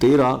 13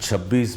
26,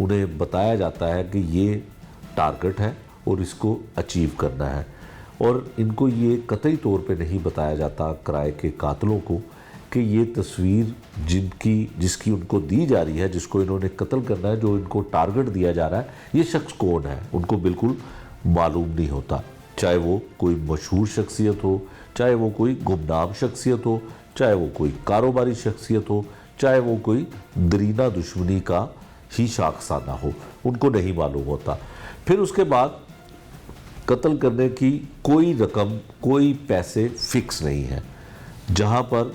انہیں بتایا جاتا ہے کہ یہ ٹارگٹ ہے اور اس کو اچیو کرنا ہے، اور ان کو یہ قطعی طور پہ نہیں بتایا جاتا کرائے کے قاتلوں کو کہ یہ تصویر جس کی ان کو دی جا رہی ہے، جس کو انہوں نے قتل کرنا ہے، جو ان کو ٹارگٹ دیا جا رہا ہے، یہ شخص کون ہے، ان کو بالکل معلوم نہیں ہوتا، چاہے وہ کوئی مشہور شخصیت ہو، چاہے وہ کوئی گمنام شخصیت ہو، چاہے وہ کوئی کاروباری شخصیت ہو، چاہے وہ کوئی درینہ دشمنی کا ہی شاخسانہ ہو، ان کو نہیں معلوم ہوتا۔ پھر اس کے بعد قتل کرنے کی کوئی رقم، کوئی پیسے فکس نہیں ہے، جہاں پر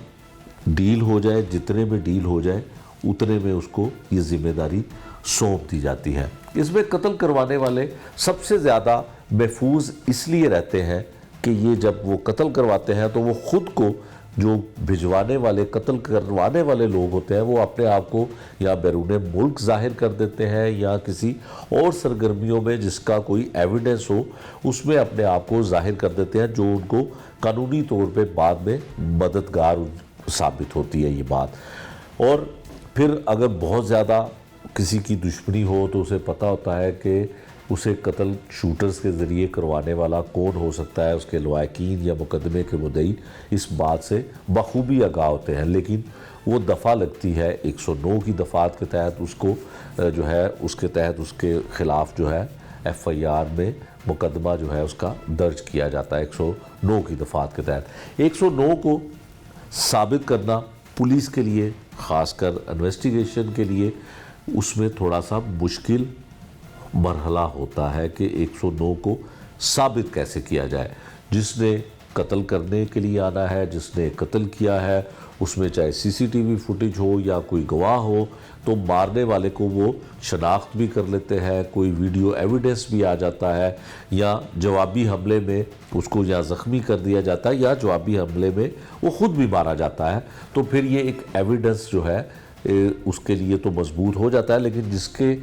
ڈیل ہو جائے، جتنے میں ڈیل ہو جائے اتنے میں اس کو یہ ذمہ داری سونپ دی جاتی ہے۔ اس میں قتل کروانے والے سب سے زیادہ محفوظ اس لیے رہتے ہیں کہ یہ جب وہ قتل کرواتے ہیں تو وہ خود کو، جو بھجوانے والے، قتل کروانے والے لوگ ہوتے ہیں، وہ اپنے آپ کو یا بیرون ملک ظاہر کر دیتے ہیں یا کسی اور سرگرمیوں میں جس کا کوئی ایویڈنس ہو اس میں اپنے آپ کو ظاہر کر دیتے ہیں، جو ان کو قانونی طور پہ بعد میں مددگار ثابت ہوتی ہے یہ بات۔ اور پھر اگر بہت زیادہ کسی کی دشمنی ہو تو اسے پتہ ہوتا ہے کہ اسے قتل شوٹرز کے ذریعے کروانے والا کون ہو سکتا ہے، اس کے لواحقین یا مقدمے کے مدعی اس بات سے بخوبی آگاہ ہوتے ہیں، لیکن وہ دفعہ لگتی ہے 109 کی دفعات کے تحت، اس کو جو ہے اس کے تحت اس کے خلاف جو ہے ایف آئی آر میں مقدمہ جو ہے اس کا درج کیا جاتا ہے 109 کی دفعات کے تحت۔ 109 کو ثابت کرنا پولیس کے لیے، خاص کر انویسٹیگیشن کے لیے، اس میں تھوڑا سا مشکل مرحلہ ہوتا ہے کہ 109 کو ثابت کیسے کیا جائے۔ جس نے قتل کرنے کے لیے آنا ہے، جس نے قتل کیا ہے، اس میں چاہے سی سی ٹی وی فوٹیج ہو یا کوئی گواہ ہو، تو مارنے والے کو وہ شناخت بھی کر لیتے ہیں، کوئی ویڈیو ایویڈنس بھی آ جاتا ہے، یا جوابی حملے میں اس کو یا زخمی کر دیا جاتا ہے یا جوابی حملے میں وہ خود بھی مارا جاتا ہے، تو پھر یہ ایک ایویڈنس جو ہے اس کے لیے تو مضبوط ہو جاتا ہے، لیکن جس کے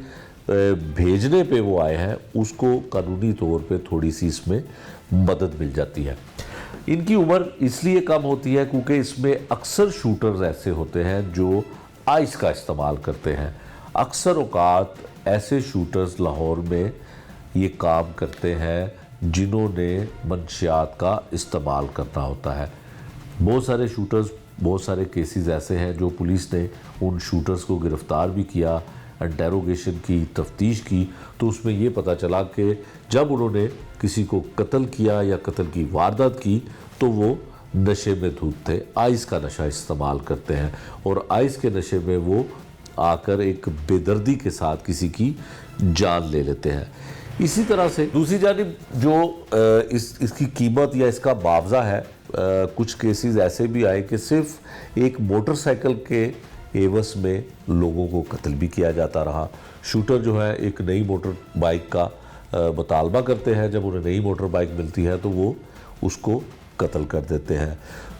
بھیجنے پہ وہ آئے ہیں اس کو قانونی طور پہ تھوڑی سی اس میں مدد مل جاتی ہے۔ ان کی عمر اس لیے کم ہوتی ہے کیونکہ اس میں اکثر شوٹرز ایسے ہوتے ہیں جو آئس کا استعمال کرتے ہیں۔ اکثر اوقات ایسے شوٹرز لاہور میں یہ کام کرتے ہیں جنہوں نے منشیات کا استعمال کرنا ہوتا ہے۔ بہت سارے شوٹرز، بہت سارے کیسز ایسے ہیں جو پولیس نے ان شوٹرز کو گرفتار بھی کیا، انٹیروگیشن کی، تفتیش کی، تو اس میں یہ پتہ چلا کہ جب انہوں نے کسی کو قتل کیا یا قتل کی واردات کی تو وہ نشے میں دھوت تھے، آئس کا نشہ استعمال کرتے ہیں، اور آئس کے نشے میں وہ آ کر ایک بے دردی کے ساتھ کسی کی جان لے لیتے ہیں۔ اسی طرح سے دوسری جانب جو اس کی قیمت یا اس کا معاوضہ ہے، کچھ کیسز ایسے بھی آئے کہ صرف ایک موٹر سائیکل کے ایوس میں لوگوں کو قتل بھی کیا جاتا رہا۔ شوٹر جو ہے ایک نئی موٹر بائک کا مطالبہ کرتے ہیں، جب انہیں نئی موٹر بائک ملتی ہے تو وہ اس کو قتل کر دیتے ہیں۔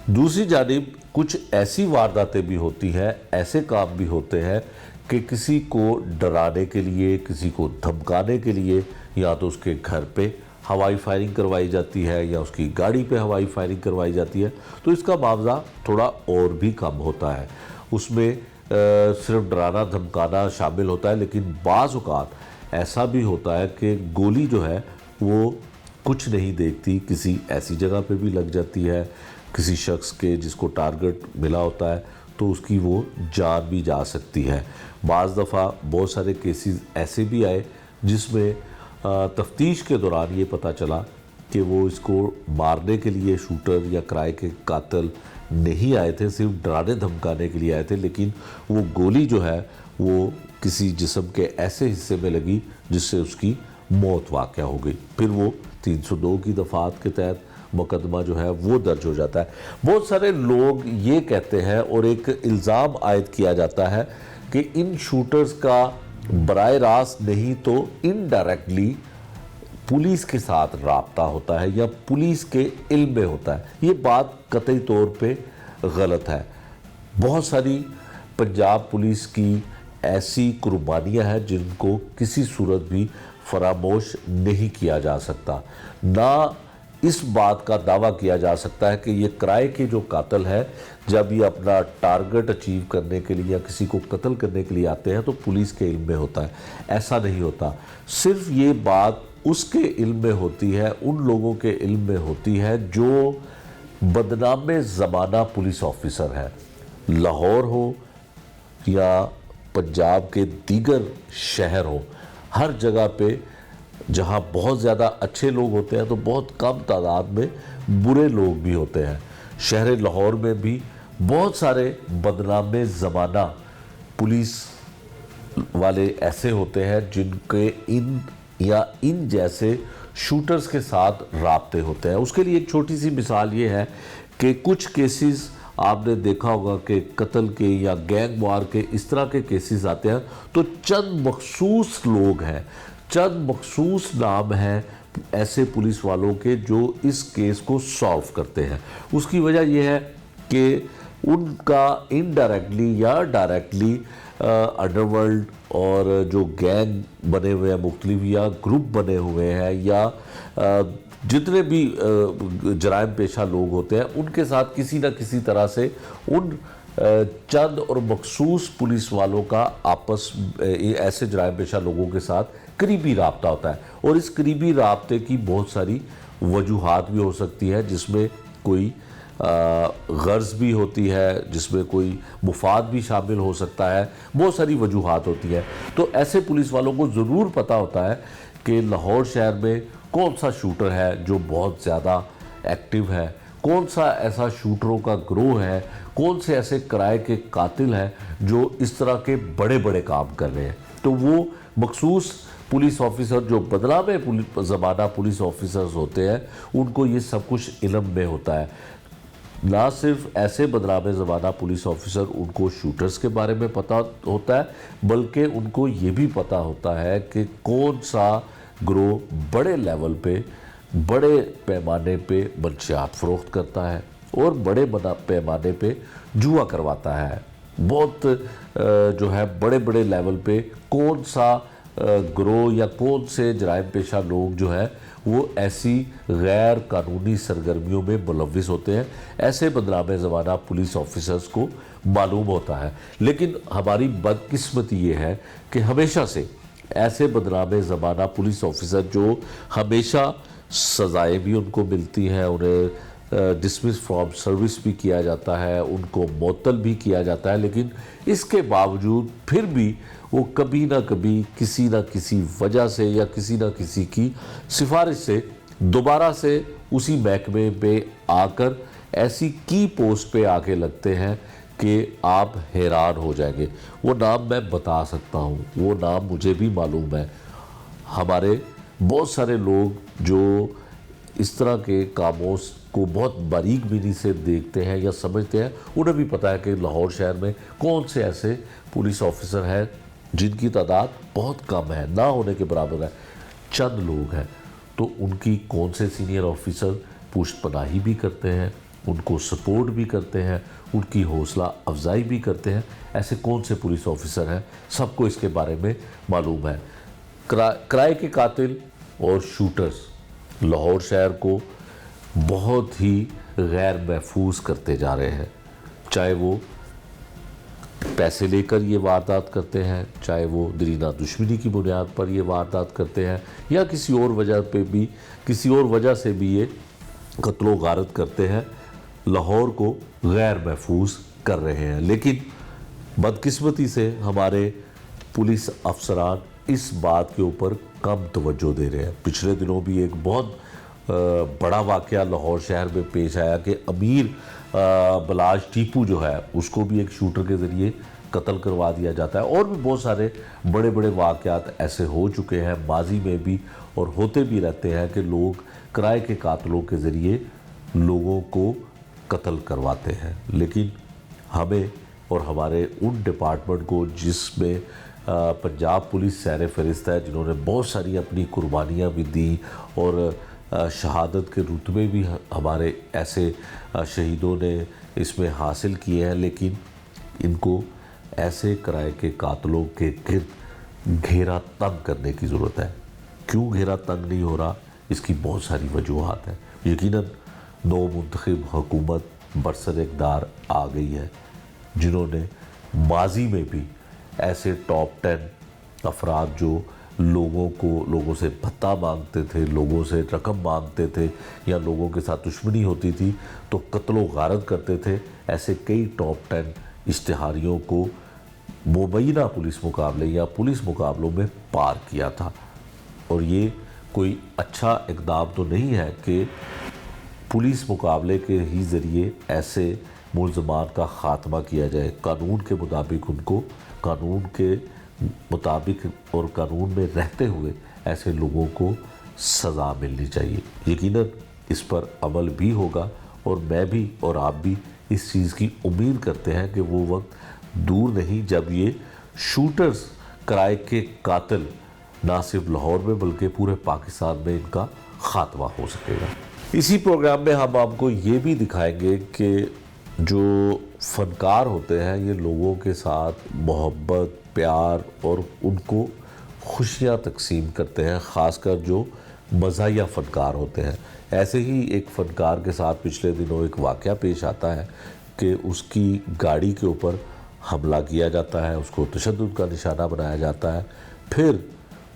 دوسری جانب کچھ ایسی وارداتیں بھی ہوتی ہیں، ایسے کام بھی ہوتے ہیں کہ کسی کو ڈرانے کے لیے، کسی کو دھمکانے کے لیے یا تو اس کے گھر پہ ہوائی فائرنگ کروائی جاتی ہے یا اس کی گاڑی پہ ہوائی فائرنگ کروائی جاتی ہے، تو اس کا معاوضہ تھوڑا اور بھی کم ہوتا ہے۔ اس میں صرف ڈرانا دھمکانا شامل ہوتا ہے، لیکن بعض اوقات ایسا بھی ہوتا ہے کہ گولی جو ہے وہ کچھ نہیں دیکھتی، کسی ایسی جگہ پہ بھی لگ جاتی ہے کسی شخص کے جس کو ٹارگٹ ملا ہوتا ہے، تو اس کی وہ جان بھی جا سکتی ہے۔ بعض دفعہ بہت سارے کیسز ایسے بھی آئے جس میں تفتیش کے دوران یہ پتہ چلا کہ وہ اس کو مارنے کے لیے شوٹر یا کرائے کے قاتل نہیں آئے تھے، صرف ڈرانے دھمکانے کے لیے آئے تھے، لیکن وہ گولی جو ہے وہ کسی جسم کے ایسے حصے میں لگی جس سے اس کی موت واقع ہو گئی۔ پھر وہ 302 کی دفعات کے تحت مقدمہ جو ہے وہ درج ہو جاتا ہے۔ بہت سارے لوگ یہ کہتے ہیں اور ایک الزام عائد کیا جاتا ہے کہ ان شوٹرز کا براہ راست نہیں تو انڈائریکٹلی پولیس کے ساتھ رابطہ ہوتا ہے یا پولیس کے علم میں ہوتا ہے۔ یہ بات قطعی طور پہ غلط ہے۔ بہت ساری پنجاب پولیس کی ایسی قربانیاں ہیں جن کو کسی صورت بھی فراموش نہیں کیا جا سکتا۔ نہ اس بات کا دعویٰ کیا جا سکتا ہے کہ یہ کرائے کے جو قاتل ہے جب یہ اپنا ٹارگٹ اچیو کرنے کے لیے یا کسی کو قتل کرنے کے لیے آتے ہیں تو پولیس کے علم میں ہوتا ہے. ایسا نہیں ہوتا. صرف یہ بات اس کے علم میں ہوتی ہے, ان لوگوں کے علم میں ہوتی ہے جو بدنام زمانہ پولیس آفیسر ہے. لاہور ہو یا پنجاب کے دیگر شہر ہو, ہر جگہ پہ جہاں بہت زیادہ اچھے لوگ ہوتے ہیں تو بہت کم تعداد میں برے لوگ بھی ہوتے ہیں. شہر لاہور میں بھی بہت سارے بدنام زمانہ پولیس والے ایسے ہوتے ہیں جن کے ان جیسے شوٹرز کے ساتھ رابطے ہوتے ہیں. اس کے لیے ایک چھوٹی سی مثال یہ ہے کہ کچھ کیسز آپ نے دیکھا ہوگا کہ قتل کے یا گینگ وار کے اس طرح کے کیسز آتے ہیں تو چند مخصوص لوگ ہیں, چند مخصوص نام ہیں ایسے پولیس والوں کے جو اس کیس کو سالو کرتے ہیں. اس کی وجہ یہ ہے کہ ان کا انڈائریکٹلی یا ڈائریکٹلی انڈر ورلڈ اور جو گینگ بنے ہوئے ہیں مختلف یا گروپ بنے ہوئے ہیں یا جتنے بھی جرائم پیشہ لوگ ہوتے ہیں ان کے ساتھ کسی نہ کسی طرح سے ان چند اور مخصوص پولیس والوں کا آپس ایسے جرائم پیشہ لوگوں کے ساتھ قریبی رابطہ ہوتا ہے. اور اس قریبی رابطے کی بہت ساری وجوہات بھی ہو سکتی ہے, جس میں کوئی غرض بھی ہوتی ہے, جس میں کوئی مفاد بھی شامل ہو سکتا ہے, بہت ساری وجوہات ہوتی ہیں. تو ایسے پولیس والوں کو ضرور پتہ ہوتا ہے کہ لاہور شہر میں کون سا شوٹر ہے جو بہت زیادہ ایکٹیو ہے, کون سا ایسا شوٹروں کا گروہ ہے, کون سے ایسے کرائے کے قاتل ہیں جو اس طرح کے بڑے بڑے کام کر رہے ہیں. تو وہ مخصوص پولیس آفیسر جو بدنام زمانہ پولیس آفیسرز ہوتے ہیں ان کو یہ سب کچھ علم میں ہوتا ہے. نہ صرف ایسے بدنام زمانہ پولیس آفیسر ان کو شوٹرز کے بارے میں پتہ ہوتا ہے بلکہ ان کو یہ بھی پتہ ہوتا ہے کہ کون سا گروہ بڑے لیول پہ بڑے پیمانے پہ منشیات فروخت کرتا ہے اور بڑے پیمانے پہ جوا کرواتا ہے. بہت جو ہے بڑے بڑے لیول پہ کون سا گروہ یا کون سے جرائم پیشہ لوگ جو ہے وہ ایسی غیر قانونی سرگرمیوں میں ملوث ہوتے ہیں, ایسے بدنام زمانہ پولیس آفیسرز کو معلوم ہوتا ہے. لیکن ہماری بدقسمتی یہ ہے کہ ہمیشہ سے ایسے بدنام زمانہ پولیس آفیسر جو ہمیشہ سزائیں بھی ان کو ملتی ہیں, انہیں ڈسمس فرام سروس بھی کیا جاتا ہے, ان کو معطل بھی کیا جاتا ہے, لیکن اس کے باوجود پھر بھی وہ کبھی نہ کبھی کسی نہ کسی وجہ سے یا کسی نہ کسی کی سفارش سے دوبارہ سے اسی محکمے پہ آ کر ایسی کی پوسٹ پہ آ کے لگتے ہیں کہ آپ حیران ہو جائیں گے. وہ نام میں بتا سکتا ہوں, وہ نام مجھے بھی معلوم ہے. ہمارے بہت سارے لوگ جو اس طرح کے کاموں کو بہت باریک بینی سے دیکھتے ہیں یا سمجھتے ہیں انہیں بھی پتہ ہے کہ لاہور شہر میں کون سے ایسے پولیس آفیسر ہیں جن کی تعداد بہت کم ہے, نہ ہونے کے برابر ہے, چند لوگ ہیں. تو ان کی کون سے سینئر آفیسر پشت پناہی بھی کرتے ہیں, ان کو سپورٹ بھی کرتے ہیں, ان کی حوصلہ افزائی بھی کرتے ہیں, ایسے کون سے پولیس آفیسر ہیں, سب کو اس کے بارے میں معلوم ہے. کرائے کے قاتل اور شوٹرز لاہور شہر کو بہت ہی غیر محفوظ کرتے جا رہے ہیں, چاہے وہ پیسے لے کر یہ واردات کرتے ہیں, چاہے وہ درینہ دشمنی کی بنیاد پر یہ واردات کرتے ہیں یا کسی اور وجہ پہ بھی کسی اور وجہ سے بھی یہ قتل و غارت کرتے ہیں, لاہور کو غیر محفوظ کر رہے ہیں. لیکن بدقسمتی سے ہمارے پولیس افسران اس بات کے اوپر کم توجہ دے رہے ہیں. پچھلے دنوں بھی ایک بہت بڑا واقعہ لاہور شہر میں پیش آیا کہ امیر بلاج ٹیپو جو ہے اس کو بھی ایک شوٹر کے ذریعے قتل کروا دیا جاتا ہے. اور بھی بہت سارے بڑے بڑے واقعات ایسے ہو چکے ہیں ماضی میں بھی اور ہوتے بھی رہتے ہیں کہ لوگ کرائے کے قاتلوں کے ذریعے لوگوں کو قتل کرواتے ہیں. لیکن ہمیں اور ہمارے ان ڈپارٹمنٹ کو جس میں پنجاب پولیس سیر فہرست ہے, جنہوں نے بہت ساری اپنی قربانیاں بھی دیں اور شہادت کے رتبے بھی ہمارے ایسے شہیدوں نے اس میں حاصل کیے ہیں, لیکن ان کو ایسے کرائے کے قاتلوں کے گرد گھیرا تنگ کرنے کی ضرورت ہے. کیوں گھیرا تنگ نہیں ہو رہا, اس کی بہت ساری وجوہات ہیں. یقیناً نو منتخب حکومت برسر اقدار آ گئی ہے جنہوں نے ماضی میں بھی ایسے ٹاپ 10 افراد جو لوگوں سے بھتہ مانگتے تھے، لوگوں سے رقم مانگتے تھے یا لوگوں کے ساتھ دشمنی ہوتی تھی تو قتل و غارت کرتے تھے، ایسے کئی ٹاپ 10 اشتہاریوں کو مبینہ پولیس مقابلے یا پولیس مقابلوں میں پار کیا تھا۔ اور یہ کوئی اچھا اقدام تو نہیں ہے کہ پولیس مقابلے کے ہی ذریعے ایسے ملزمان کا خاتمہ کیا جائے۔ قانون کے مطابق ان کو قانون کے مطابق اور قانون میں رہتے ہوئے ایسے لوگوں کو سزا ملنی چاہیے۔ یقیناً اس پر عمل بھی ہوگا اور میں بھی اور آپ بھی اس چیز کی امید کرتے ہیں کہ وہ وقت دور نہیں جب یہ شوٹرز کرائے کے قاتل نہ صرف لاہور میں بلکہ پورے پاکستان میں ان کا خاتمہ ہو سکے گا۔ اسی پروگرام میں ہم آپ کو یہ بھی دکھائیں گے کہ جو فنکار ہوتے ہیں یہ لوگوں کے ساتھ محبت، پیار اور ان کو خوشیاں تقسیم کرتے ہیں، خاص کر جو مزاحیہ فنکار ہوتے ہیں۔ ایسے ہی ایک فنکار کے ساتھ پچھلے دنوں ایک واقعہ پیش آتا ہے کہ اس کی گاڑی کے اوپر حملہ کیا جاتا ہے، اس کو تشدد کا نشانہ بنایا جاتا ہے، پھر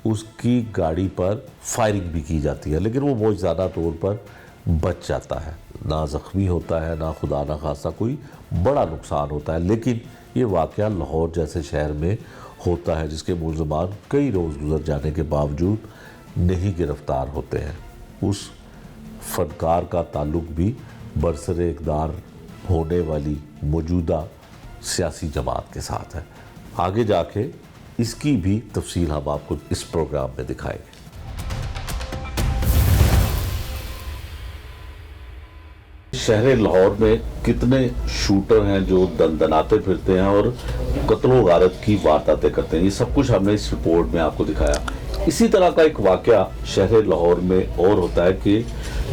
اس کی گاڑی پر فائرنگ بھی کی جاتی ہے، لیکن وہ معجزانہ طور پر بچ جاتا ہے، نہ زخمی ہوتا ہے، نہ خدا نہ خواستہ کوئی بڑا نقصان ہوتا ہے۔ لیکن یہ واقعہ لاہور جیسے شہر میں ہوتا ہے جس کے ملزمان کئی روز گزر جانے کے باوجود نہیں گرفتار ہوتے ہیں۔ اس فنکار کا تعلق بھی برسر اقدار ہونے والی موجودہ سیاسی جماعت کے ساتھ ہے۔ آگے جا کے اس کی بھی تفصیل ہم آپ کو اس پروگرام میں دکھائیں گے۔ شہر لاہور میں کتنے شوٹر ہیں جو دندناتے پھرتے ہیں اور قتل و غارت کی وارداتیں کرتے ہیں، یہ سب کچھ ہم نے اس رپورٹ میں آپ کو دکھایا۔ اسی طرح کا ایک واقعہ شہر لاہور میں اور ہوتا ہے کہ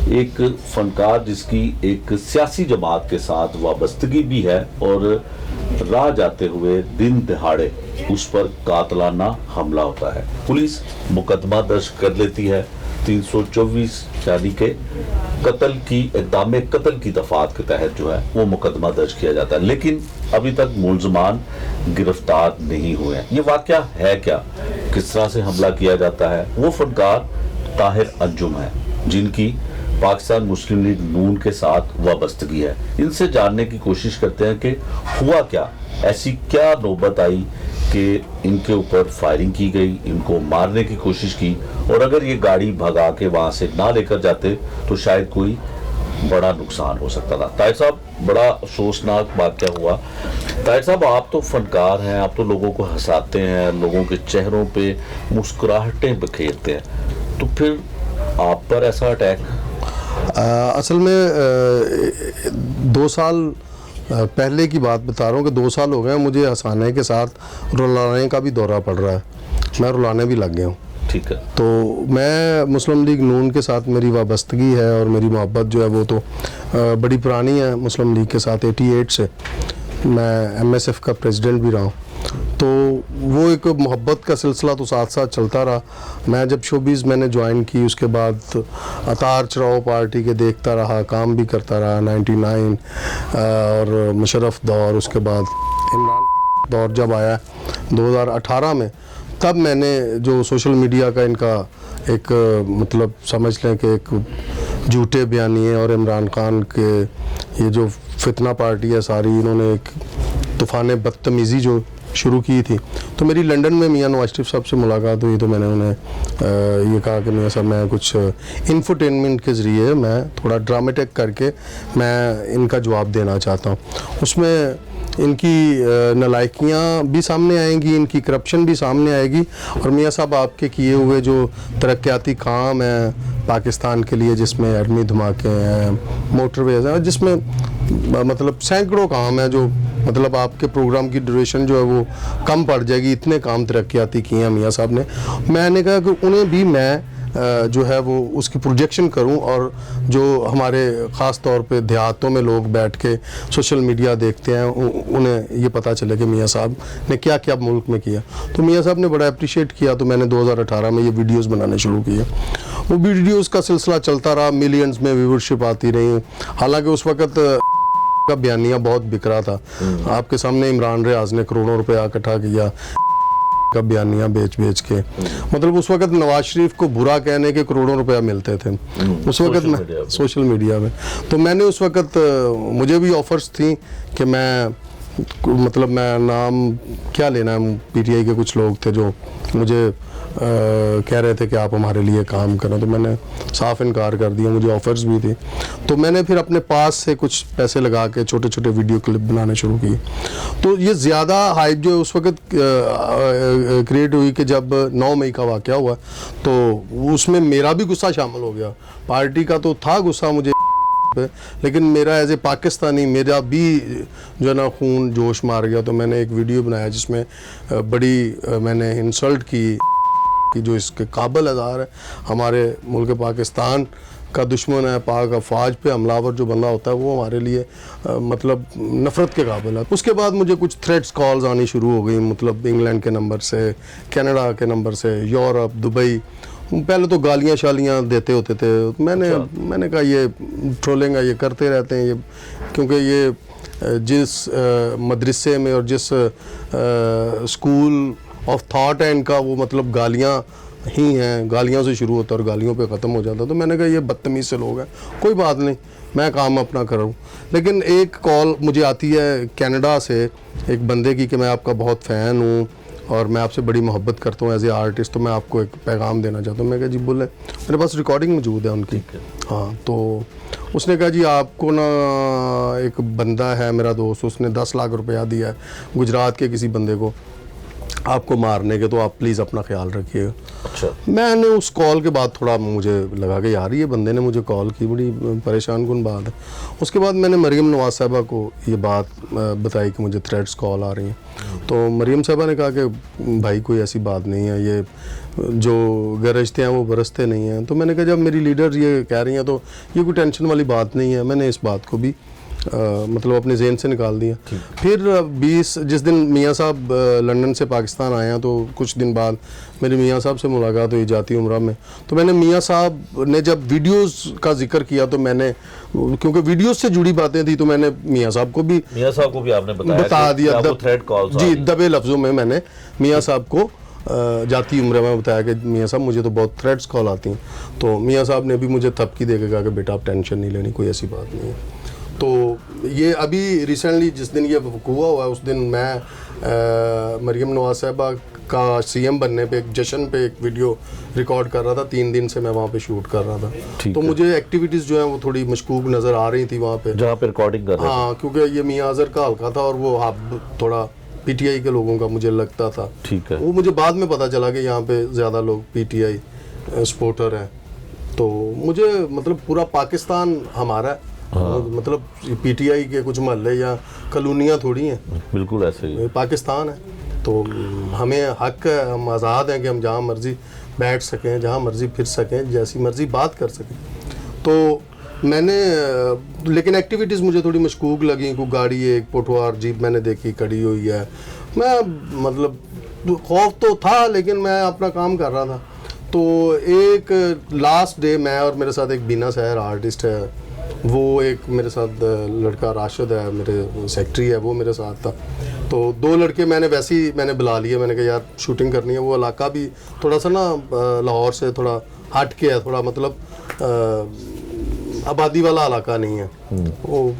ایک فنکار جس کی ایک سیاسی جماعت کے ساتھ وابستگی بھی ہے اور راہ جاتے ہوئے دن دہاڑے اس پر قاتلانہ حملہ ہوتا ہے۔ پولیس مقدمہ درج کر لیتی ہے 324 یعنی کہ اقدام قتل کی دفعات کے تحت جو ہے وہ مقدمہ درج کیا جاتا ہے، لیکن ابھی تک ملزمان گرفتار نہیں ہوئے ہیں۔ یہ واقعہ ہے کیا؟ کس طرح سے حملہ کیا جاتا ہے؟ وہ فنکار طاہر انجم ہے جن کی پاکستان مسلم لیگ نون کے ساتھ وابستگی ہے۔ ان سے جاننے کی کوشش کرتے ہیں کہ ہوا کیا، ایسی کیا نوبت آئی کہ ان کے اوپر فائرنگ کی گئی، ان کو مارنے کی کوشش کی، اور اگر یہ گاڑی بھگا کے وہاں سے نہ لے کر جاتے تو شاید کوئی بڑا نقصان ہو سکتا تھا۔ طاہر صاحب، بڑا افسوسناک واقعہ ہوا۔ طاہر صاحب، آپ تو فنکار ہیں، آپ تو لوگوں کو ہنساتے ہیں، لوگوں کے چہروں پہ مسکراہٹیں بکھیرتے ہیں، تو پھر آپ پر ایسا اٹیک؟ اصل میں 2 سال پہلے کی بات بتا رہا ہوں کہ 2 سال ہو گئے مجھے ہنسانے کے ساتھ رلانے کا بھی دورہ پڑ رہا ہے، میں رلانے بھی لگ گیا ہوں۔ ٹھیک ہے۔ تو میں مسلم لیگ نون کے ساتھ میری وابستگی ہے اور میری محبت جو ہے وہ تو بڑی پرانی ہے مسلم لیگ کے ساتھ، 88 سے میں MSF کا پریزیڈنٹ بھی رہا ہوں۔ تو وہ ایک محبت کا سلسلہ تو ساتھ ساتھ چلتا رہا۔ میں جب شوبیز میں نے جوائن کی اس کے بعد اتار چڑھاؤ پارٹی کے دیکھتا رہا، کام بھی کرتا رہا، 99 اور مشرف دور، اس کے بعد عمران دور جب آیا 2018 میں، تب میں نے جو سوشل میڈیا کا ان کا ایک مطلب سمجھ لیں کہ ایک جھوٹے بیانیے اور عمران خان کے یہ جو فتنہ پارٹی ہے ساری، انہوں نے ایک طوفان بدتمیزی جو شروع کی تھی، تو میری لنڈن میں میاں نواز شریف صاحب سے ملاقات ہوئی تو میں نے انہیں یہ کہا کہ میاں صاحب میں کچھ انفوٹینمنٹ کے ذریعے میں تھوڑا ڈرامٹک کر کے میں ان کا جواب دینا چاہتا ہوں۔ اس میں ان کی نالائکیاں بھی سامنے آئیں گی، ان کی کرپشن بھی سامنے آئے گی، اور میاں صاحب آپ کے کیے ہوئے جو ترقیاتی کام ہیں پاکستان کے لیے، جس میں ایٹمی دھماکے ہیں، موٹر ویز ہیں، جس میں مطلب سینکڑوں کام ہیں جو مطلب آپ کے پروگرام کی ڈیوریشن جو ہے وہ کم پڑ جائے گی، اتنے کام ترقیاتی کیے ہیں میاں صاحب نے۔ میں نے کہا کہ انہیں بھی میں جو ہے وہ اس کی پروجیکشن کروں, اور جو ہمارے خاص طور پہ دیہاتوں میں لوگ بیٹھ کے سوشل میڈیا دیکھتے ہیں انہیں یہ پتہ چلے کہ میاں صاحب نے کیا کیا ملک میں کیا. تو میاں صاحب نے بڑا اپریشیٹ کیا, تو میں نے 2018 میں یہ ویڈیوز بنانے شروع کیے. وہ ویڈیوز کا سلسلہ چلتا رہا, ملینز میں ویورشپ آتی رہی. حالانکہ اس وقت کا بیانیہ بہت بک رہا تھا. آپ کے سامنے عمران ریاض نے کروڑوں روپیہ اکٹھا کیا کا بیانیہ بیچ کے. مطلب اس وقت نواز شریف کو برا کہنے کے کروڑوں روپیہ ملتے تھے اس وقت سوشل میڈیا میں. تو میں نے اس وقت, مجھے بھی آفرز تھیں کہ میں نام کیا لینا ہے, پی ٹی آئی کے کچھ لوگ تھے جو مجھے کہہ رہے تھے کہ آپ ہمارے لیے کام کریں, تو میں نے صاف انکار کر دیا. مجھے آفرز بھی تھی, تو میں نے پھر اپنے پاس سے کچھ پیسے لگا کے چھوٹے چھوٹے ویڈیو کلپ بنانے شروع کیے. تو یہ زیادہ ہائپ جو اس وقت کریٹ ہوئی کہ جب 9 مئی کا واقعہ ہوا, تو اس میں میرا بھی غصہ شامل ہو گیا. پارٹی کا تو تھا غصہ مجھے پہ, لیکن میرا ایز اے پاکستانی میرا بھی جو ہے نا خون جوش مار گیا. تو میں نے ایک ویڈیو بنایا جس میں بڑی میں نے انسلٹ کی کہ جو اس کے قابل ہزار ہے, ہمارے ملک پاکستان کا دشمن ہے, پاک افواج پہ حملہ آور جو بندہ ہوتا ہے وہ ہمارے لیے مطلب نفرت کے قابل ہے. اس کے بعد مجھے کچھ تھریٹس کالز آنی شروع ہو گئی, مطلب انگلینڈ کے نمبر سے, کینیڈا کے نمبر سے, یورپ, دبئی. پہلے تو گالیاں شالیاں دیتے ہوتے تھے. میں نے کہا یہ ٹرولنگ ہے, یہ کرتے رہتے ہیں یہ, کیونکہ یہ جس مدرسے میں اور جس اسکول آف تھاٹ ہے ان کا, وہ مطلب گالیاں ہی ہیں, گالیاں سے شروع ہوتا ہے اور گالیوں پہ ختم ہو جاتا. تو میں نے کہا یہ بدتمیز سے لوگ ہیں, کوئی بات نہیں, میں کام اپنا کروں. لیکن ایک کال مجھے آتی ہے کینیڈا سے ایک بندے کی کہ میں آپ کا بہت فین ہوں اور میں آپ سے بڑی محبت کرتا ہوں ایز اے آرٹسٹ, تو میں آپ کو ایک پیغام دینا چاہتا ہوں. میں کہا جی بولے, میرے پاس ریکارڈنگ موجود ہے ان کی. ہاں, تو اس نے کہا جی آپ کو نا ایک بندہ ہے میرا دوست, اس نے 10 لاکھ روپیہ دیا ہے گجرات کے کسی بندے کو آپ کو مارنے کے, تو آپ پلیز اپنا خیال رکھیے گا. اچھا. میں نے اس کال کے بعد تھوڑا مجھے لگا کہ یار یہ بندے نے مجھے کال کی, بڑی پریشان کن بات ہے. اس کے بعد میں نے مریم نواز صاحبہ کو یہ بات بتائی کہ مجھے تھریٹس کال آ رہی ہیں. تو مریم صاحبہ نے کہا کہ بھائی کوئی ایسی بات نہیں ہے, یہ جو گرجتے ہیں وہ برستے نہیں ہیں. تو میں نے کہا جب میری لیڈر یہ کہہ رہی ہیں تو یہ کوئی ٹینشن والی بات نہیں ہے. میں نے اس بات کو بھی مطلب اپنے ذہن سے نکال دیا. پھر جس دن میاں صاحب لنڈن سے پاکستان آئے ہیں, تو کچھ دن بعد میری میاں صاحب سے ملاقات ہوئی جاتی عمرہ میں. تو میں نے میاں صاحب نے جب ویڈیوز کا ذکر کیا, تو میں نے کیونکہ ویڈیوز سے جڑی باتیں تھیں, تو میں نے میاں صاحب کو بھی آپ نے بتا دیا جی, دبے لفظوں میں میں نے میاں صاحب کو جاتی عمرہ میں بتایا کہ میاں صاحب مجھے تو بہت تھریٹس کال آتی ہیں. تو میاں صاحب نے بھی مجھے تھپکی دے کے کہا کہ بیٹا آپ ٹینشن نہیں لینی, کوئی ایسی بات نہیں ہے. تو یہ ابھی ریسنٹلی جس دن یہ وقوع ہوا ہے, اس دن میں مریم نواز صاحبہ کا سی ایم بننے پہ ایک جشن پہ ایک ویڈیو ریکارڈ کر رہا تھا. 3 دن سے میں وہاں پہ شوٹ کر رہا تھا. تو مجھے ایکٹیویٹیز جو ہیں وہ تھوڑی مشکوک نظر آ رہی تھی وہاں پہ, جہاں پہ ریکارڈنگ کر رہے تھے. ہاں, کیونکہ یہ میاں اظہر کا حلقہ تھا اور وہ تھوڑا پی ٹی آئی کے لوگوں کا مجھے لگتا تھا. ٹھیک ہے. وہ مجھے بعد میں پتا چلا کہ یہاں پہ زیادہ لوگ پی ٹی آئی سپورٹر ہیں. تو مجھے مطلب پورا پاکستان ہمارا ہے, مطلب پی ٹی آئی کے کچھ محلے یا کالونیاں تھوڑی ہیں, بالکل ایسے ہی پاکستان ہے. تو ہمیں حق ہے, ہم آزاد ہیں کہ ہم جہاں مرضی بیٹھ سکیں, جہاں مرضی پھر سکیں, جیسی مرضی بات کر سکیں. تو میں نے لیکن ایکٹیویٹیز مجھے تھوڑی مشکوک لگیں. کوئی گاڑی ایک پوٹوار جیپ میں نے دیکھی کھڑی ہوئی ہے. میں مطلب خوف تو تھا لیکن میں اپنا کام کر رہا تھا. تو ایک لاسٹ ڈے میں اور میرے ساتھ ایک بینا سحر آرٹسٹ ہے, وہ ایک میرے ساتھ لڑکا راشد ہے, میرے سیکٹری ہے, وہ میرے ساتھ تھا. تو 2 لڑکے میں نے بلا لیے. میں نے کہا یار شوٹنگ کرنی ہے. وہ علاقہ بھی تھوڑا سا نا لاہور سے تھوڑا ہٹ کے ہے, تھوڑا مطلب آبادی والا علاقہ نہیں ہے, وہ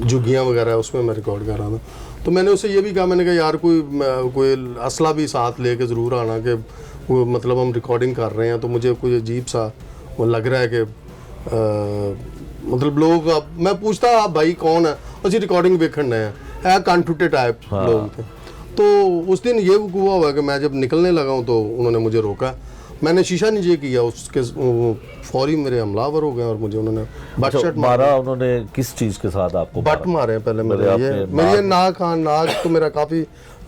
جھگیاں وغیرہ ہے, اس میں میں ریکارڈ کر رہا تھا. تو میں نے اسے یہ بھی کہا, میں نے کہا یار کوئی اسلحہ بھی ساتھ لے کے ضرور آنا, کہ وہ مطلب ہم ریکارڈنگ کر رہے ہیں. تو مجھے کوئی عجیب سا وہ لگ رہا ہے کہ مطلب لوگ, میں پوچھتا آپ بھائی کون ہے, اسی ریکارڈنگ دیکھنے ہیں, کانٹوٹے ٹائپ لوگ تھے. تو اس دن یہ وقوع ہوا کہ میں جب نکلنے لگا ہوں تو انہوں نے مجھے روکا. میں نے شیشہ نیچے کیا, اس کے فوری میرے حملہ آور ہو گئے اور مجھے انہوں نے بٹ شٹ مارا. انہوں نے کس چیز کے ساتھ آپ کو بٹ مارے؟ پہلے میرے ناک تو میرا کافی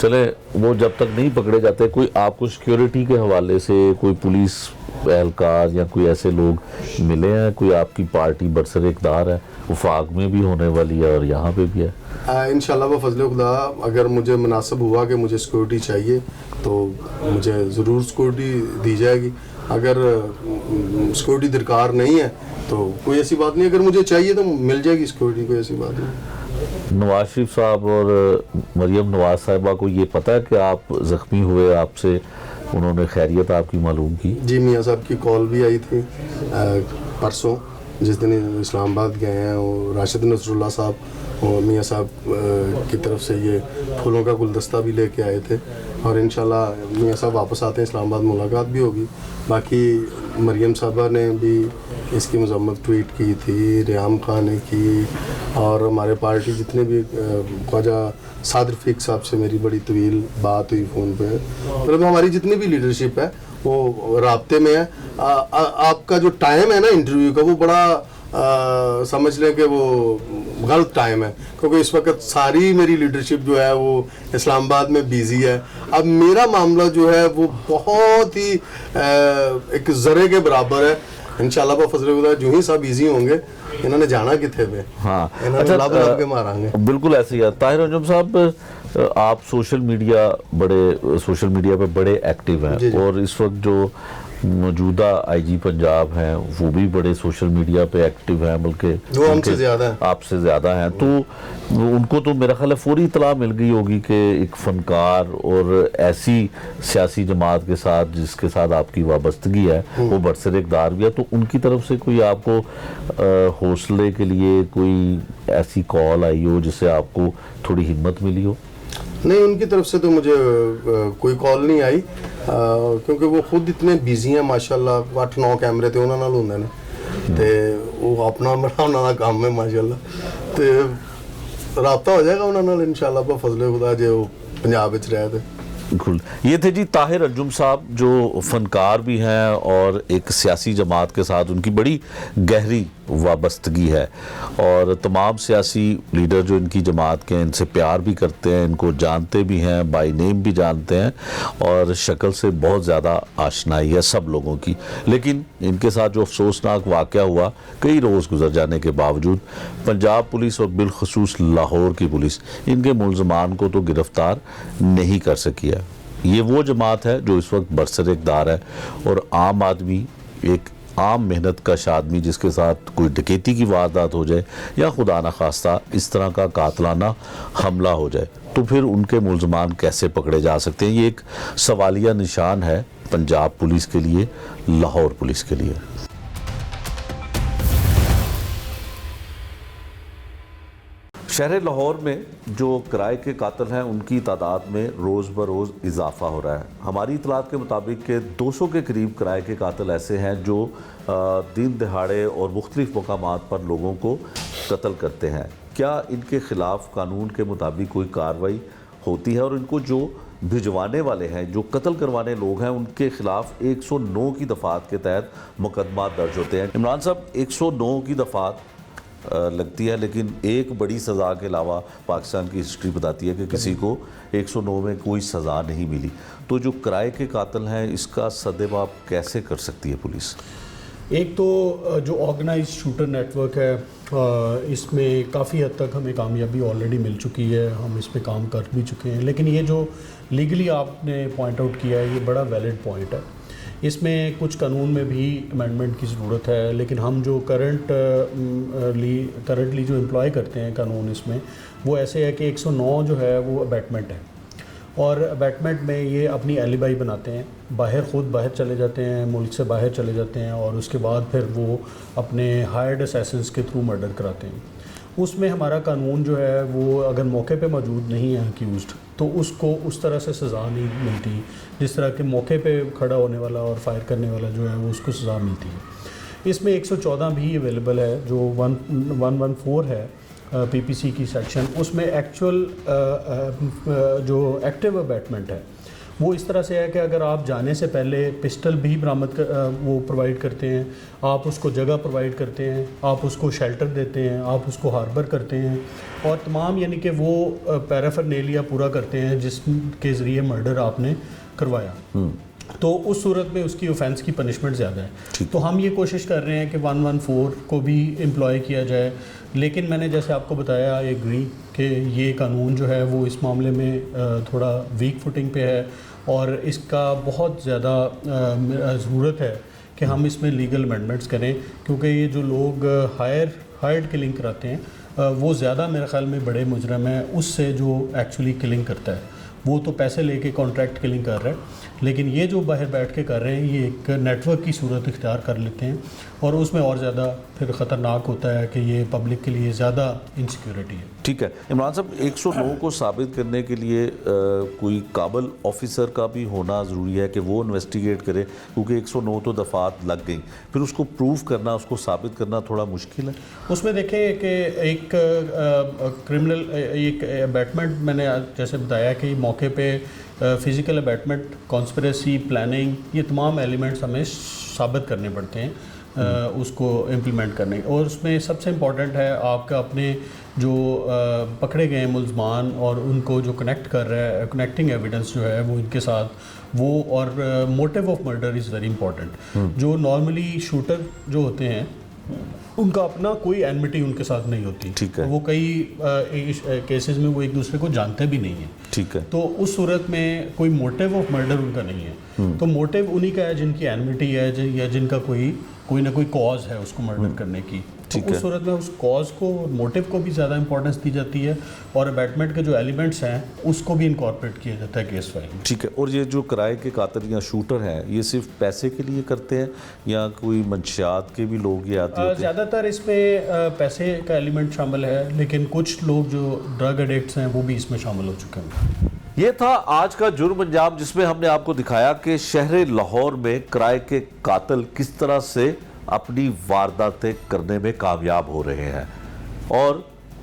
چلے وہ جب تک نہیں پکڑے جاتے, کوئی آپ کو سیکیورٹی کے حوالے سے کوئی پولیس اہلکار یا کوئی ایسے لوگ ملے ہیں, کوئی آپ کی پارٹی برسر اقتدار ہے, وفاق میں بھی ہونے والی ہے اور یہاں پہ بھی ہے؟ انشاءاللہ بفضل خدا اگر مجھے مناسب ہوا کہ مجھے سیکورٹی چاہیے تو مجھے ضرور سیکورٹی دی جائے گی. اگر سیکورٹی درکار نہیں ہے تو کوئی ایسی بات نہیں, اگر مجھے چاہیے تو مل جائے گی سیکورٹی, کوئی ایسی بات نہیں. نواز شریف صاحب اور مریم نواز صاحبہ کو یہ پتہ ہے کہ آپ زخمی ہوئے, آپ سے انہوں نے خیریت آپ کی معلوم کی؟ جی, میاں صاحب کی کال بھی آئی تھی پرسوں, جس دن اسلام آباد گئے ہیں, اور راشد نصر اللہ صاحب اور میاں صاحب کی طرف سے یہ پھولوں کا گلدستہ بھی لے کے آئے تھے, اور انشاءاللہ میاں صاحب واپس آتے ہیں اسلام آباد, ملاقات بھی ہوگی. باقی مریم صاحبہ نے بھی اس کی مذمت ٹویٹ کی تھی, ریحام خان نے کی, اور ہمارے پارٹی جتنے بھی خواجہ صادر فیق صاحب سے میری بڑی طویل بات ہوئی فون پہ. مطلب ہماری جتنی بھی لیڈرشپ ہے وہ رابطے میں ہے. آپ کا جو ٹائم ہے نا انٹرویو کا, وہ بڑا سمجھ لیں کہ وہ غلط ٹائم ہے, کیونکہ اس وقت ساری میری لیڈرشپ جو ہے وہ اسلام آباد میں بیزی ہے. اب میرا معاملہ جو ہے وہ بہت ہی ایک ذرے کے برابر ہے. انشاءاللہ بفضل خدا جو ہی سب ایزی ہوں گے, انہوں نے جانا کتنے پہ, ہاں انہوں نے لب لب کے ماریں گے. بالکل ایسے ہی ہے. طاہر انجم صاحب, آپ سوشل میڈیا پہ بڑے ایکٹیو ہیں, اور اس وقت جو موجودہ آئی جی پنجاب ہیں وہ بھی بڑے سوشل میڈیا پہ ایکٹیو ہیں, بلکہ وہ ہم سے زیادہ ہیں, آپ سے زیادہ ہیں. تو ان کو تو میرا خیال ہے فوری اطلاع مل گئی ہوگی کہ ایک فنکار اور ایسی سیاسی جماعت کے ساتھ جس کے ساتھ آپ کی وابستگی ہے وہ برسر اقتدار بھی ہے, تو ان کی طرف سے کوئی آپ کو حوصلے کے لیے کوئی ایسی کال آئی ہو جس سے آپ کو تھوڑی ہمت ملی ہو؟ نہیں, ان کی طرف سے تو مجھے کوئی کال نہیں آئی, کیونکہ وہ خود اتنے بیزی ہیں ماشاءاللہ. 8-9 کیمرے تے انہاں نال ہوندے نے, تے وہ اپنا بڑا انہاں دا کام ہے ماشاءاللہ, تے رابطہ ہو جائے گا انہاں نال انشاءاللہ بفضل خدا, جے وہ پنجاب وچ رہے تے. بالکل. یہ تھے جی طاہر انجم صاحب, جو فنکار بھی ہیں اور ایک سیاسی جماعت کے ساتھ ان کی بڑی گہری وابستگی ہے, اور تمام سیاسی لیڈر جو ان کی جماعت کے ہیں ان سے پیار بھی کرتے ہیں, ان کو جانتے بھی ہیں, بائی نیم بھی جانتے ہیں, اور شکل سے بہت زیادہ آشنائی ہے سب لوگوں کی. لیکن ان کے ساتھ جو افسوسناک واقعہ ہوا, کئی روز گزر جانے کے باوجود پنجاب پولیس اور بالخصوص لاہور کی پولیس ان کے ملزمان کو تو گرفتار نہیں کر سکی ہے. یہ وہ جماعت ہے جو اس وقت برسر اقتدار ہے, اور عام آدمی, ایک عام محنت کش آدمی جس کے ساتھ کوئی ڈکیتی کی واردات ہو جائے یا خدا نخواستہ اس طرح کا قاتلانہ حملہ ہو جائے, تو پھر ان کے ملزمان کیسے پکڑے جا سکتے ہیں؟ یہ ایک سوالیہ نشان ہے پنجاب پولیس کے لیے, لاہور پولیس کے لیے. شہر لاہور میں جو کرائے کے قاتل ہیں ان کی تعداد میں روز بروز اضافہ ہو رہا ہے. ہماری اطلاعات کے مطابق کہ 200 کے قریب کرائے کے قاتل ایسے ہیں جو دن دہاڑے اور مختلف مقامات پر لوگوں کو قتل کرتے ہیں. کیا ان کے خلاف قانون کے مطابق کوئی کارروائی ہوتی ہے؟ اور ان کو جو بھجوانے والے ہیں, جو قتل کروانے لوگ ہیں, ان کے خلاف 109 کی دفعات کے تحت مقدمات درج ہوتے ہیں. عمران صاحب, 109 کی دفعات لگتی ہے, لیکن ایک بڑی سزا کے علاوہ پاکستان کی ہسٹری بتاتی ہے کہ کسی کو 109 میں کوئی سزا نہیں ملی. تو جو کرائے کے قاتل ہیں اس کا سدباب کیسے کر سکتی ہے پولیس؟ ایک تو جو آرگنائز شوٹر نیٹ ورک ہے, اس میں کافی حد تک ہمیں کامیابی آلریڈی مل چکی ہے, ہم اس پہ کام کر بھی چکے ہیں. لیکن یہ جو لیگلی آپ نے پوائنٹ آؤٹ کیا ہے یہ بڑا ویلڈ پوائنٹ ہے. اس میں کچھ قانون میں بھی امینڈمنٹ کی ضرورت ہے, لیکن ہم جو کرنٹلی جو امپلائی کرتے ہیں قانون اس میں, وہ ایسے ہے کہ 109 جو ہے وہ ابیٹمنٹ ہے, اور ابیٹمنٹ میں یہ اپنی ایلیبائی بناتے ہیں, خود باہر چلے جاتے ہیں, ملک سے باہر چلے جاتے ہیں, اور اس کے بعد پھر وہ اپنے ہائرڈ اسیسنس کے تھرو مرڈر کراتے ہیں. اس میں ہمارا قانون جو ہے وہ اگر موقع پہ موجود نہیں ہے اکیوزڈ تو اس کو اس طرح سے سزا نہیں ملتی جس طرح کہ موقع پہ کھڑا ہونے والا اور فائر کرنے والا جو ہے وہ اس کو سزا ملتی ہے. اس میں 114 بھی اویلیبل ہے جو 114 ہے پی پی سی کی سیکشن, اس میں ایکچوئل جو ایکٹیو ابیٹمنٹ ہے وہ اس طرح سے ہے کہ اگر آپ جانے سے پہلے پسٹل بھی وہ پرووائڈ کرتے ہیں، آپ اس کو جگہ پرووائڈ کرتے ہیں، آپ اس کو شیلٹر دیتے ہیں، آپ اس کو ہاربر کرتے ہیں، اور تمام یعنی کہ وہ پیرافرنیلیا پورا کرتے ہیں جس کے ذریعے مرڈر آپ نے کروایا، تو اس صورت میں اس کی اوفینس کی پنشمنٹ زیادہ ہے. تو ہم یہ کوشش کر رہے ہیں کہ 114 کو بھی امپلائی کیا جائے، لیکن میں نے جیسے آپ کو بتایا ایگری کہ یہ قانون جو ہے وہ اس معاملے میں تھوڑا ویک فوٹنگ پہ ہے، اور اس کا بہت زیادہ ضرورت ہے کہ ہم اس میں لیگل امینڈمنٹس کریں، کیونکہ یہ جو لوگ ہائرڈ کلنگ کراتے ہیں وہ زیادہ میرے خیال میں بڑے مجرم ہیں اس سے جو ایکچولی کلنگ کرتا ہے. وہ تو پیسے لے کے کانٹریکٹ کلنگ کر رہا ہے، لیکن یہ جو باہر بیٹھ کے کر رہے ہیں یہ ایک نیٹ ورک کی صورت اختیار کر لیتے ہیں، اور اس میں اور زیادہ پھر خطرناک ہوتا ہے کہ یہ پبلک کے لیے زیادہ انسیکیورٹی ہے. ٹھیک ہے عمران صاحب، 109 کو ثابت کرنے کے لیے کوئی قابل آفیسر کا بھی ہونا ضروری ہے کہ وہ انویسٹیگیٹ کرے، کیونکہ 109 تو دفعات لگ گئیں، پھر اس کو پروف کرنا، اس کو ثابت کرنا تھوڑا مشکل ہے. اس میں دیکھیں کہ ایک کرمنل ایک ابیٹمنٹ میں نے جیسے بتایا کہ موقع پہ فزیکل ابیٹمنٹ، کانسپریسی، پلاننگ، یہ تمام ایلیمنٹس ہمیں ثابت کرنے پڑتے ہیں اس کو امپلیمنٹ کرنے، اور اس میں سب سے امپورٹنٹ ہے آپ کا اپنے جو پکڑے گئے ملزمان اور ان کو جو کنیکٹ کر رہا ہے، کنیکٹنگ ایویڈنس جو ہے وہ ان کے ساتھ وہ، اور motive of murder is very important. جو نارملی شوٹر جو ہوتے ہیں ان کا اپنا کوئی اینمٹی ان کے ساتھ نہیں ہوتی، وہ کئی کیسز میں وہ ایک دوسرے کو جانتے بھی نہیں ہیں. ٹھیک ہے. تو اس صورت میں کوئی موٹیو آف مرڈر ان کا نہیں ہے، تو موٹیو انہی کا ہے جن کی اینمٹی ہے یا جن کا کوئی نہ کوئی کاز ہے اس کو مرڈر کرنے کی. تو اس صورت میں اس کاز کو، موٹیو کو بھی زیادہ امپورٹنس دی جاتی ہے، اور ابیٹمنٹ کے جو ایلیمنٹس ہیں اس کو بھی انکارپوریٹ کیا جاتا ہے کیس فائل میں. ٹھیک ہے. اور یہ جو کرائے کے قاتل یا شوٹر ہیں یہ صرف پیسے کے لیے کرتے ہیں یا کوئی منشیات کے بھی لوگ یہ آتے ہیں؟ زیادہ تر اس میں پیسے کا ایلیمنٹ شامل ہے، لیکن کچھ لوگ جو ڈرگ ایڈکٹس ہیں وہ بھی اس میں شامل ہو چکے ہیں. یہ تھا آج کا جرم انجام، جس میں ہم نے آپ کو دکھایا کہ شہر لاہور میں کرائے کے قاتل کس طرح سے اپنی وارداتیں کرنے میں کامیاب ہو رہے ہیں، اور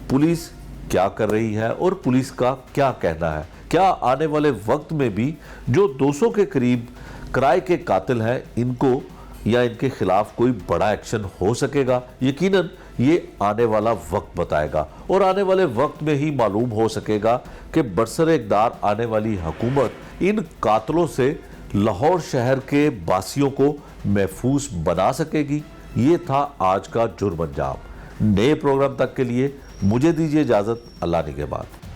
پولیس کیا کر رہی ہے اور پولیس کا کیا کہنا ہے. کیا آنے والے وقت میں بھی جو 200 کے قریب کرائے کے قاتل ہیں ان کو یا ان کے خلاف کوئی بڑا ایکشن ہو سکے گا؟ یقیناً یہ آنے والا وقت بتائے گا، اور آنے والے وقت میں ہی معلوم ہو سکے گا کہ برسر اقتدار آنے والی حکومت ان قاتلوں سے لاہور شہر کے باسیوں کو محفوظ بنا سکے گی. یہ تھا آج کا جرم انجام. نئے پروگرام تک کے لیے مجھے دیجیے اجازت. اللہ نگہبان.